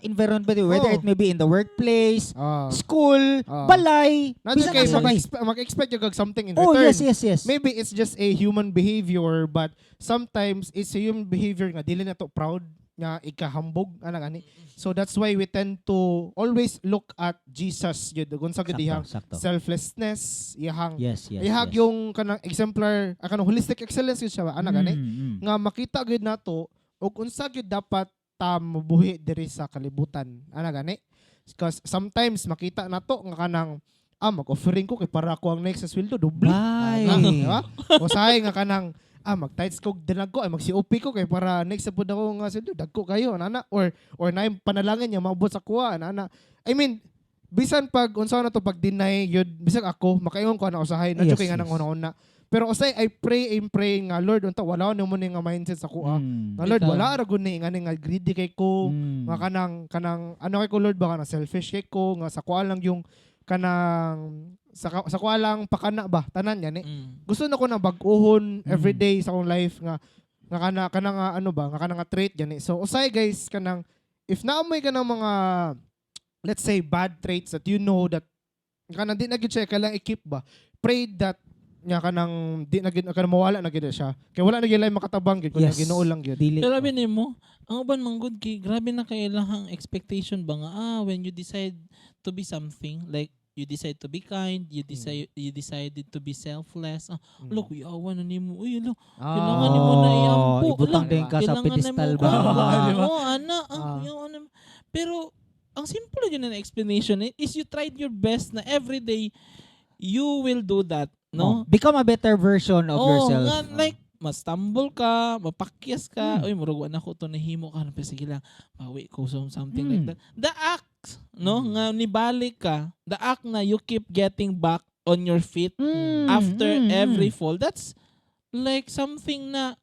environment ba, whether Oh. it may be in the workplace, Ah. school, Ah. balay, Nandiyan bisan kayo asa bay. mag-expect yung something in Oh, return. yes. Maybe it's just a human behavior, but sometimes it's a human behavior nga dili na to proud nga ikahambog ana gani. So that's why we tend to always look at Jesus yun kung sa dihang Sakto. selflessness, ihang Yes. ihag yung kanang exemplar, kanang holistic excellence yun siya ana gani. Nga makita gid nato ug unsa gyud dapat ta mabuhi diri sa kalibutan ana gani. Because sometimes makita nato nga kanang mag-offering ko kay para ako ang next sa sweldo doble. Bay. Di ba? O sahay nga kanang mag-tights ko dinag ko ay mag-COP ko kay para next sa pud ako nga sweldo dagko kayo nana or na panalangin niya maabot sa kuha nana. I mean bisan pag unsa na to pag deny yun bisag ako makaingon ko na usahay na Yes, kay nga nang yes. una-una. Pero usay I pray nga Lord unta wala na mo ni nga mindset sa kuha. Nga Lord Bitaw. wala ra gud ni nga nga greedy kay ko. Nga kanang ano kay ko Lord baka na selfish kay ko nga sa kuha lang yung kanang sa kuha lang pakana ba tanan yan eh. Gusto na ko na bag-ohon everyday sa akong life nga kanang ano ba nga kanang trait yan eh. So usay guys kanang if naamoy ka ng mga let's say bad traits that you know that kanang di na gyud siya kailang i-keep ba. Pray that nga kanang di na gyud kanang mawala na gyud siya. Kay wala na gyud lay makatabang gyud kun Yes. Ginoo lang gyud. Dili. Pero abin mo, ang uban man good kay grabe na kay ilahang expectation ba nga when you decide to be something like you decide to be kind, you decided to be selfless. Look, yawa na nimo. Uy, lo. Kailangan nimo na iampo. Ibutang Ala, din ka sa kailangan pedestal nimo ba? ka. Di ba? Oo, ana. Yawa na. Pero ang simple yun na explanation is you tried your best na every day you will do that, no? Become a better version of yourself. Nga, like, mastumble ka, mapakyas ka, uy, murag na ko to nahimo ka, pero sige lang, pawi ko something like that. The act, no, nga nibalik ka, the act na you keep getting back on your feet after every fall, that's like something na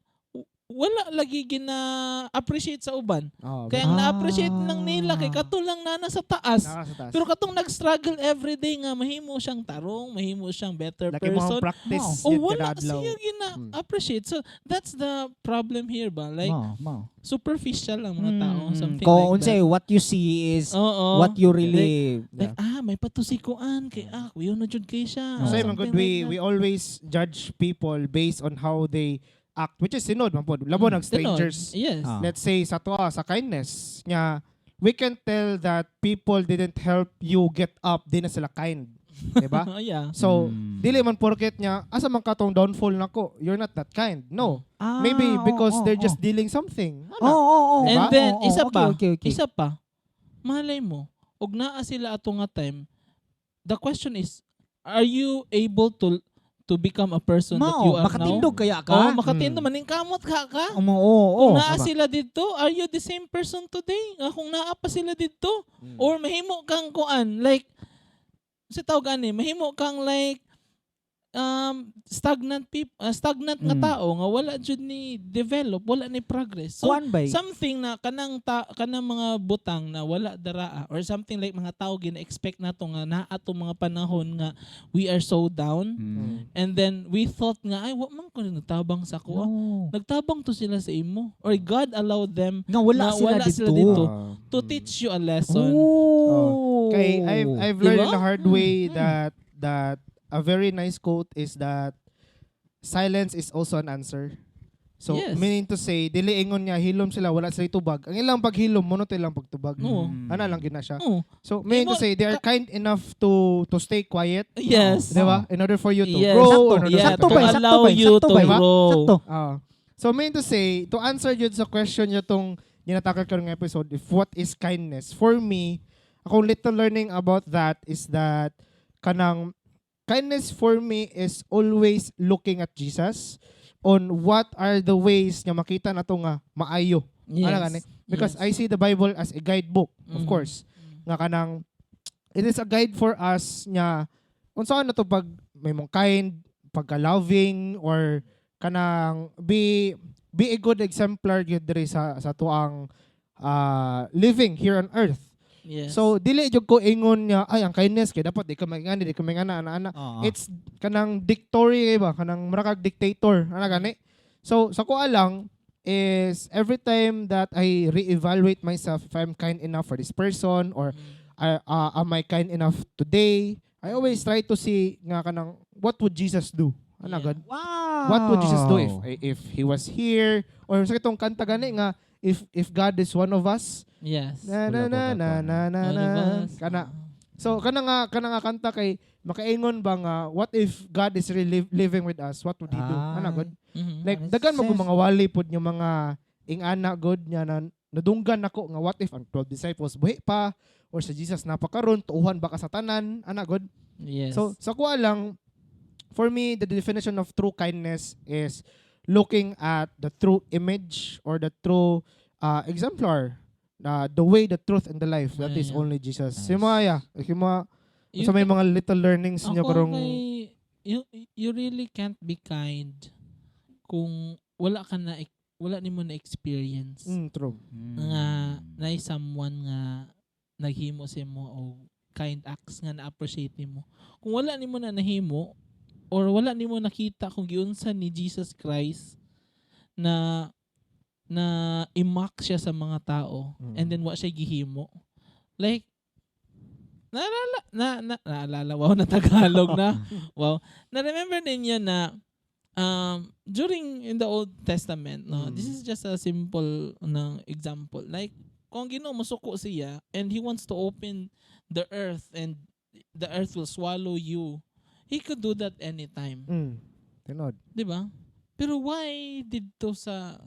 wala lagi gina-appreciate sa uban. Kaya ang na-appreciate lang nila kay katulang na nasa taas. Pero katong nag-struggle everyday nga mahimo siyang tarong, mahimo siyang better Laki mo person. practice O yun wala kada adlaw. siya gina-appreciate. So that's the problem here ba? Like superficial ang mga tao, something Kung like unsay that. what you see is Oo. what you really Like, may patusikuan kay kuya na jud kay siya. Oh. So, Something man good, like we that. always judge people based on how they act, which is sinod man po. Labo nag strangers. Yes. Let's say sa sa kindness nya, we can tell that people didn't help you get up, di na sila kind. Diba? Yeah. So, dili man porket niya, asa man katong downfall nako, you're not that kind. No. Maybe because they're just dealing something. Oh. And Diba? then isa pa, Okay. isa pa. Malay mo, og naa sila ato nga time. The question is, are you able to become a person that you are makatindog now? kaya ka? Oh, makatindog maning kamot ka. Oo. Kung naa sila dito, are you the same person today? Kung naa pa sila dito, or mahimo kang kuan like sa tawag ani, mahimo kang like stagnant nga tao nga wala jud ni develop, wala ni progress. So Kuan bay. something na kanang mga butang na wala daraa or something like mga tao gina-expect nato nga naa ato mga panahon nga we are so down and then we thought nga ay wa man ko nagtabang sa ko. No. Nagtabang to sila sa imo or God allowed them Nga wala na sila wala dito. sila dito. Ah. to teach you a lesson. Oh. Kay I've learned Diba? in a hard way that a very nice quote is that silence is also an answer. So Yes. meaning to say dili ingon nga hilom sila wala sila tubag. Ang ilang paghilom mo no ilang pagtubag. Oo. Ana lang gina siya. Oh, So meaning to say they are kind enough to stay quiet. yes. Di ba? In order for you to Yes. grow. Sakto. in order Yeah, Sakto to ba? to- allow you Sakto to ba? grow. Sakto. So meaning to say, to answer yun sa question nyo tong ginatakal ko ng episode, if what is kindness? For me, akong little learning about that is that kanang kindness for me is always looking at Jesus on what are the ways nga makita nato nga maayo. Yes. Ano gani? Because Yes. I see the Bible as a guidebook, of Mhm. course. Nga kanang it is a guide for us nga kung saan na to pag may mong kind, pagka-loving or kanang be a good exemplar gyud diri sa tuang living here on earth. Yes. So dili jud ko ingon nga ay ang kindness kay dapat di ka magingani, di ka mangana ana. Oo. It's kanang dictory kay ba kanang marakag dictator ana gani. So sa ko lang is every time that I reevaluate myself if I'm kind enough for this person or am I kind enough today, I always try to see nga kanang what would Jesus do? Ana Yeah. God? Wow. What would Jesus do if he was here or sa itong kanta gani nga if God is one of us? Yes. Na na na na na na All na. of us. Kana. So kana nga kanta kay makaingon ba nga what if God is really living with us? What would he do? Ana God? Mhm. Like Makes dagan mo sense. mga wali pod yung mga ingana God nya na nadunggan nako nga what if ang 12 disciples buhi pa or sa Jesus napakaron tuuhan ba ka sa tanan? Ana God? Yes. So sa kuha lang, for me, the definition of true kindness is looking at the true image or the true exemplar, the way, the truth, and the life. That is Yeah. only Jesus. Nice. Si Maya, You sa may ca- mga little learnings nyo ako karong kay- you really can't be kind kung wala ka na wala nimo na experience true. nga na someone nga naghimo sa mo o kind acts nga na-appreciate nimo. Kung wala nimo na nahimo or wala nimo nakita kung giunsa ni Jesus Christ na i-mock siya sa mga tao and then wa siya gihimo. Like naalala, wow, na Tagalog na. Wow. Na-remember ninyo na during in the Old Testament, no, this is just a simple example. Like, kung Ginoo musuko siya and He wants to open the earth and the earth will swallow you, He could do that anytime. Tinod. Di ba? Pero why didto sa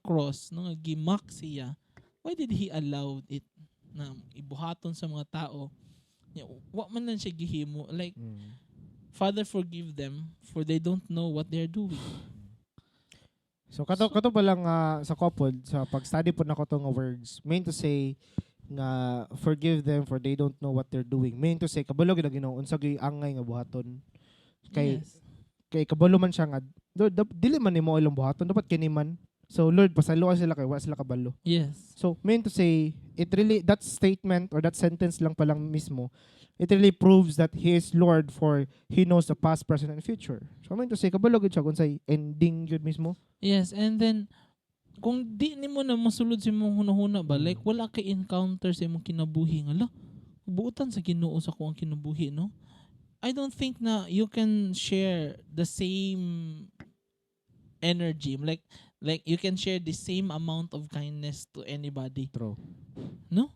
cross, no, gimak siya, why did He allow it na ibuhaton sa mga tao? Wa man lang siya gihimo. Like, Father, forgive them for they don't know what they're doing. So kato pa lang sa couple, sa pag-study po na ko tong words, mean to say nga forgive them for they don't know what they're doing. Mean to say kabalo gid Ginoo unsa gyud angay nga buhaton. Kay Yes. kay kabalo man siya nga dili man nimo ilang buhaton dapat kini man. So Lord pasaluan sila kay wa sila kabalo. Yes. So mean to say it really that statement or that sentence lang pa lang mismo it really proves that He is Lord for He knows the past, present, and future. So mean to say kabalo gid siya kung say ending yun mismo. Yes, and then kung di nimo na masulod sa imong hunahuna ba, like wala kay encounter sa imong kinabuhi nga la, buutan sa Ginoo sa kuang kinabuhi, no? I don't think na you can share the same energy, like you can share the same amount of kindness to anybody, True. no?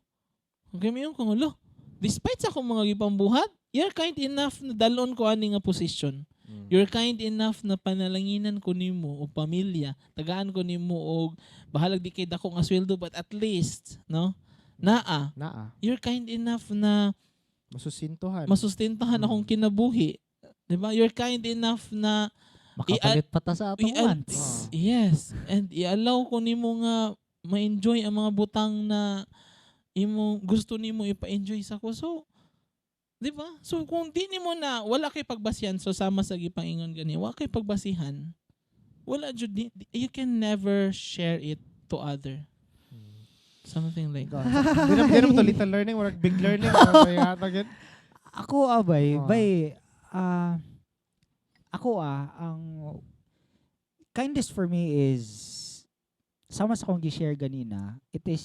Okay, mayon ko lo. Despite sa akong mga gipambuhat, you're kind enough na dalon ko ani nga position. You're kind enough na panalanginan ko nimo o pamilya, tagaan ko nimo og bahalag di kay dako nga sweldo but at least, no? Naa. You're kind enough na Masusintuhan. akong kinabuhi. 'Di ba? You're kind enough na Makapalit pa ta sa atong wants. Yes. And i-allow ko nimo nga ma-enjoy ang mga butang na gusto nimo ipa-enjoy sa ko. So, Di ba? So kung di nimo na wala kay pagbasihan so sama sa gipangingon gani, wala kay pagbasihan. Wala jud you can never share it to other. Something like that. Di naman to little learning, or big learning. May hatag yun. Ako bay, Oh. ang kindness for me is sama sa kong gi-share ganina, it is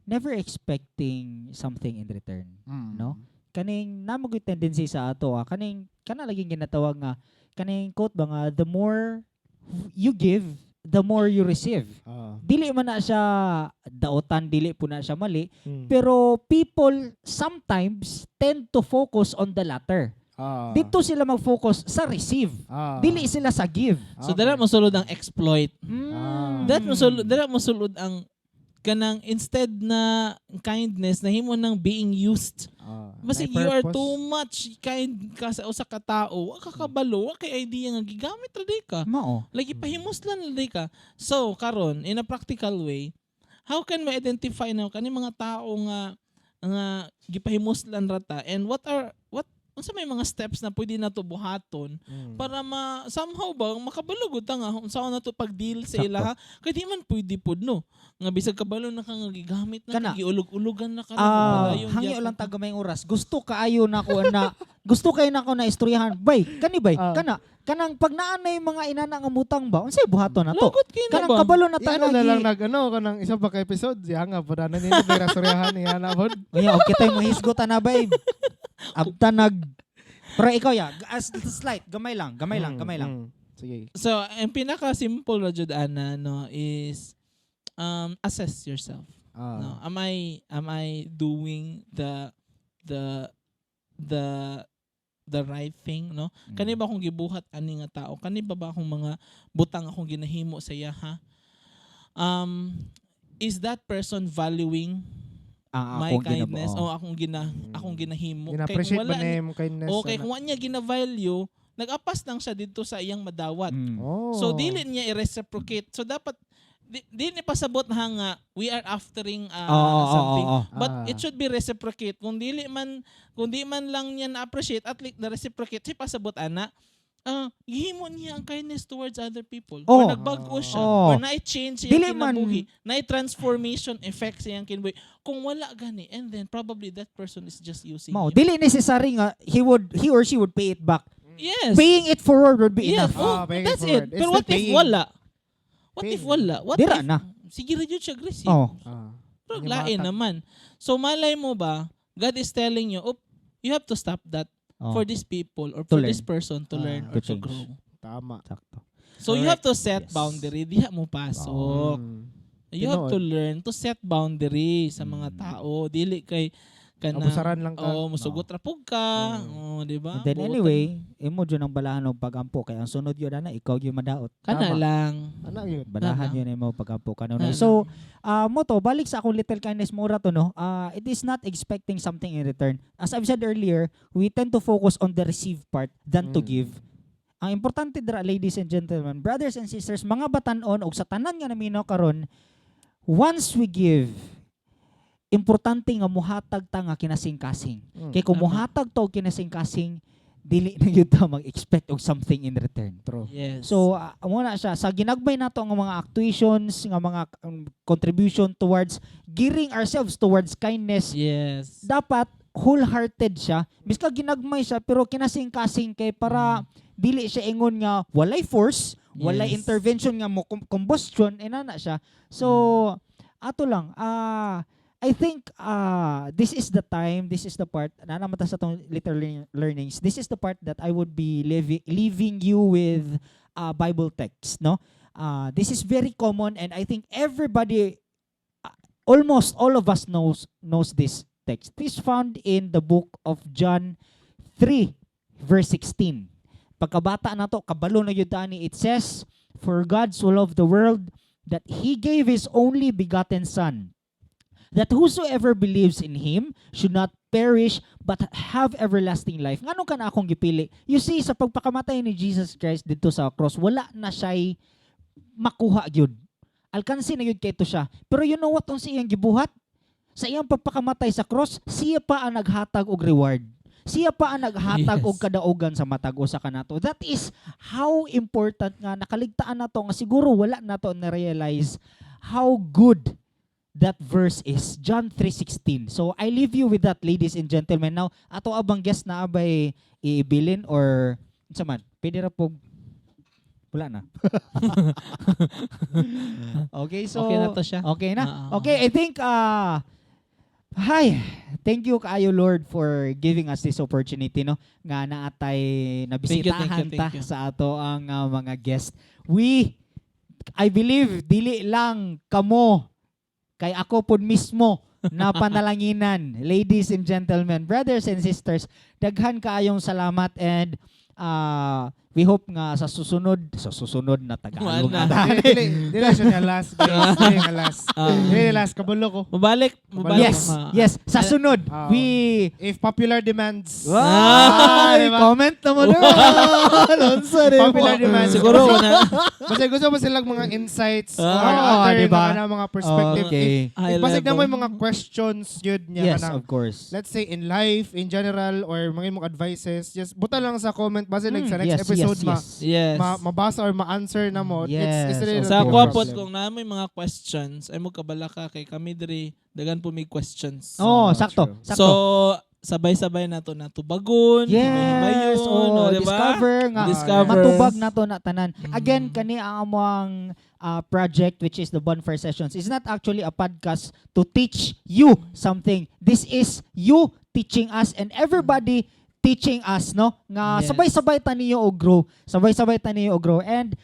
never expecting something in return. No? Kaning namoy tendency sa ato kaning kana laging ginatawag nga kaning quote ba nga the more you give, the more you receive. Dili man na siya daotan, dili po na siya mali, pero people sometimes tend to focus on the latter. Dito sila mag-focus sa receive. Dili sila sa give. So dala mo sulod ang exploit. Dala mo sulod ang kanang instead na kindness na himo nang being used. Basta you are too much kind ka sa usa ka tao, wa ka kabalo, wa kay idea nga gigamit ra day ka. Mao. Lagi pahimuslan na day ka. So karon in a practical way, how can we identify na kani mga tao nga gipahimuslan ra ta, and what unsa may mga steps na pwede nato buhaton para somehow ba makabalugod ta nga unsa na to pag-deal sa Sakto. ila, kay di man pwede pud no nga bisag kabalo na ka nga gigamit na Kana. giulog-ulogan na ka Hangyo lang ta gamay oras. Gusto kaayo na ko na gusto kay nako na istoryahan. Bay, kani bay, kanang pag naanay mga inana nga mutang ba, unsay buhaton na to? Lagot kay na Kanang ba? kabalo na ta Ano na lang lagi. kanang isa pa ka episode, siya nga po na nila may rasuryahan niya na po. Unya, okay tayo mahisgot na bay. Abta pero ikaw as slight, gamay lang. Sige. So, ang pinaka-simple na jud ana no is assess yourself. No, am I doing the right thing, no? Kani ba akong gibuhat ani nga tao? Kani ba akong mga butang akong ginahimo sa iya ha? Is that person valuing my kindness o akong ginahimo? Gina-appreciate ba niya yung kindness? Okay, kung wa niya gina-value, nag-apas lang siya dito sa iyang madawat. Oh. So dili niya i-reciprocate. So dapat di ni pasabot na nga we are aftering something. But it should be reciprocate. Kung di man lang niya na-appreciate, at least na-reciprocate, si pasabot ana, gihimo niya ang kindness towards other people. Or nagbago siya. Or na-change siya Dili yung kinabuhi. Na-transformation effect siya yung kinabuhi. Kung wala gani, and then probably that person is just using you. Dili necessary nga he or she would pay it back. Yes. Paying it forward would be Yes. enough. Paying it That's forward. it. It's Pero what still if paying. wala? What Paying. if wala? What Dira if na. sige ra jud siya aggressive. Oh. Pero Yung lain bata. naman. So malay mo ba, God is telling you, you have to stop that for these people or for learn. this person to learn or To to change. grow. Tama. Sakto. So you have to Yes. set boundary. Diha mo pasok. You have to learn to set boundary sa mga tao. Dili kay kanang Abusaran lang ka. musugot ra pug ka. Di ba? And then anyway, imo dyan ang balahan og pagampo kay ang sunod yun na ikaw yung madaot. kana Tama. lang. Ano yun? Balahan Ano? yun imo pagampo kanunay. Ano? So, mo to balik sa akong little kindness mura to no. It is not expecting something in return. As I've said earlier, we tend to focus on the receive part than to give. Ang importante dira, ladies and gentlemen, brothers and sisters, mga batan-on og sa tanan nga naminaw karon, once we give, importante nga muhatag ta nga kinasing-kasing. Kay kung Tama. muhatag to og kinasing-kasing, dili na gyud ta mag-expect og something in return. True. Yes. So, muna siya, sa ginagbay nato ang mga actuations, nga mga contribution towards gearing ourselves towards kindness, yes. dapat wholehearted siya. Miska ginagmay siya, pero kinasing-kasing kay para dili siya ingon nga walay force, walay Yes. intervention nga mo combustion, inana siya. So, ato lang, I think this is the time, this is the part, nanamata sa itong little learnings, this is the part that I would be leaving you with Bible text, no? This is very common and I think everybody, almost all of us knows this text. It is found in the book of John 3, verse 16. Pagkabata na to, kabalo na yun tani, it says, "For God so loved the world that He gave His only begotten Son, that whosoever believes in Him should not perish but have everlasting life." Ngano ka na akong gipili? You see, sa pagpakamatay ni Jesus Christ dito sa cross, wala na siya'y makuha yun. Alkansi na yun kay to siya. Pero you know what ang siyang gibuhat? Sa iyang pagpakamatay sa cross, siya pa ang naghatag og reward. Siya pa ang naghatag Yes. og kadaugan sa matag usa kanato. That is how important nga nakaligtaan nato nga siguro wala nato na realize how good that verse is. John 3:16. So I leave you with that, ladies and gentlemen. Now ato abang guest na abay iibilin or unsa man? Pwede ra pog wala na. Okay, so Okay na to siya. Okay na. Oo. Okay, I think hi, thank you kaayo Lord for giving us this opportunity no nga naatay nabisitahan thank ta you. sa ato ang mga guest. I believe dili lang kamo kay ako pud mismo na panalanginan. Ladies and gentlemen, brothers and sisters, daghan kaayong salamat and we hope nga sa susunod na Tagalog Wala. na. Dili siya niya last, guys. Dili nga last. Dili last, kabulo ko. Mabalik. Yes, sa sunod we If popular demands. Ay, diba? comment naman doon. Popular demands. Siguro na. Basta gusto mo silang mga insights or Ah, other diba? mga perspective. Okay. If basig na mo yung mga questions yun niya Yes, kanang, of course. let's say in life, in general, or mga imong advices, just buta lang sa comment base like sa next yes, episode Yes. mabasa or ma-answer na mo. Yes, It's really of Sa no course. kwapot problem. kung na may mga questions, ay mo kabala ka kay kami diri dagan po may questions. Oh, sakto. true. Sakto. So sabay-sabay na to bagon, yes, himayon, oh, diba? discover nga. Discover. Matubag na to na tanan. Mm. Again, kani ang among project which is the Bonfire Sessions is not actually a podcast to teach you something. This is you teaching us and everybody teaching us, no? Nga Yes. sabay-sabay ta niyo og grow. Sabay-sabay ta niyo og grow. And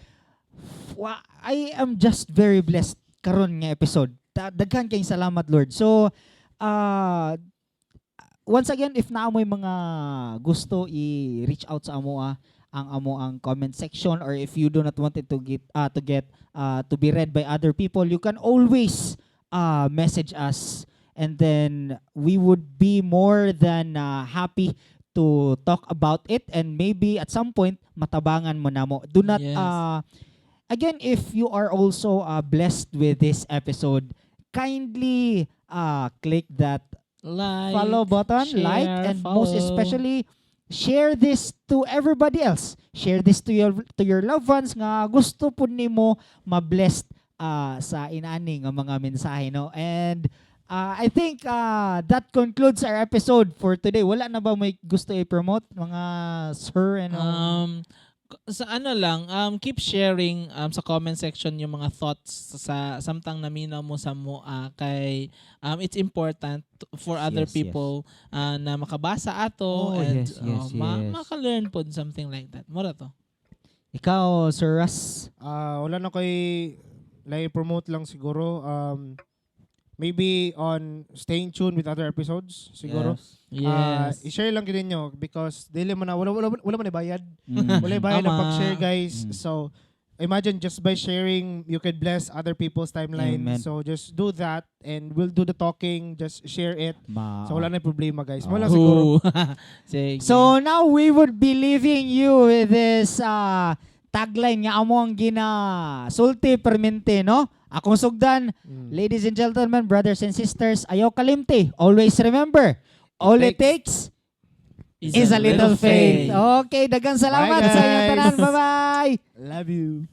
I am just very blessed karon nga episode. Daghan kayong salamat, Lord. So, once again, if naamoy mga gusto i-reach out sa amo ang comment section, or if you do not want it to get to be read by other people, you can always message us, and then we would be more than happy to talk about it, and maybe at some point matabangan mo namo. Do not Yes. again, if you are also blessed with this episode, kindly click that Like, follow button, share, like, and most follow. especially share this to everybody else. Share this to your loved ones nga gusto pud nimo ma-blessed sa inani nga mga mensahe, no? And I think that concludes our episode for today. Wala na ba may gusto i-promote mga sir and sa ano lang, keep sharing sa comment section yung mga thoughts sa samtang naminaw mo sa kay it's important for other Yes, yes. people na makabasa ato Oh, and yes, yes. maka-learn po something like that. Mura to. ikaw, Sir Russ? Wala na ko'y promote lang siguro. Maybe on staying tuned with other episodes siguro. Yes. I-share lang din nyo because dili man na wala man bayad. Mm. Wala bayad ang Tama. pag-share, guys. Mm. So imagine just by sharing you could bless other people's timeline. Amen. So just do that and we'll do the talking, just share it. So wala na yung problema, guys. Wala Oh. siguro. Sige. So now we would be leaving you with this tagline nga amo ang sulti permente, no? Akong sugdan, ladies and gentlemen, brothers and sisters, ayaw kalimti. Always remember, all it takes is a little faith. Okay, dagang salamat Bye, sa inyong guys. tanan. Bye-bye! Love you.